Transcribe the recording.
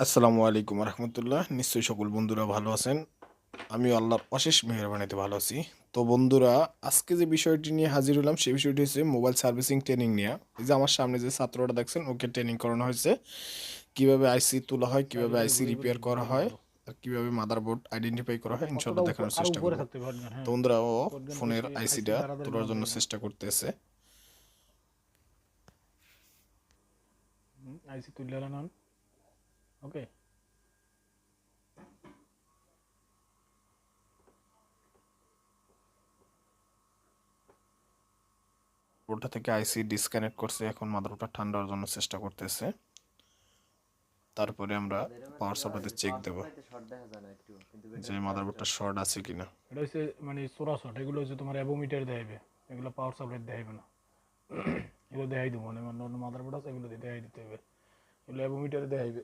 আসসালামু আলাইকুম রহমতুল্লাহ। নিশ্চয়ই সকল বন্ধুরা ভালো আছেন। আমি আল্লাহর অশেষ মেহরবানিতে ভালো আছি। তো বন্ধুরা, আজকে যে বিষয়টি নিয়ে হাজির হলাম সেই বিষয়টি হচ্ছে মোবাইল সার্ভিসিং ট্রেনিং নিয়ে। এই যে আমার সামনে যে ছাত্রটা দেখছেন, ওকে ট্রেনিং করানো হয়েছে কিভাবে আইসি তোলা হয়, কিভাবে চাইলে আইসি ঘুরে ঘুরে রিপেয়ার দেখবো করা ঠিক হয়, মতো। আর কিভাবে মাদারবোর্ড আইডেন্টিফাই করা হয় কতটা ইনশাল্লাহ দেখানোর আরো চেষ্টা উপরে করব। থাকতে পারবেন, তো হ্যাঁ। বন্ধুরা, ও করবেন ফোনের বেশি আইসি আইসিটা তাড়াতাড়ি তোলার জন্য মানবে না। চেষ্টা করতেছে। আইসি তুলে নেন। ওকে। ওটা থেকে আইসি ডিসকানেক্ট করছে, এখন মাদারবোর্ডটা ঠান্ডা হওয়ার জন্য চেষ্টা করতেছে। তারপরে আমরা পাওয়ার সাপ্লাইতে চেক দেব যে মাদারবোর্ডটা শর্ট আছে কিনা। এটা হচ্ছে মানে সোরা শট, এগুলো হচ্ছে তোমার অ্যাবোমিটার দেখাইবে, এগুলো পাওয়ার সাপ্লাই দেখাইবে না। এগুলো দেখাই দেবো, মানে অন্য মাদারবোর্ড আছে, এগুলো দেখাই দিতে হবে। এগুলো অ্যাবোমিটারে দেখাইবে।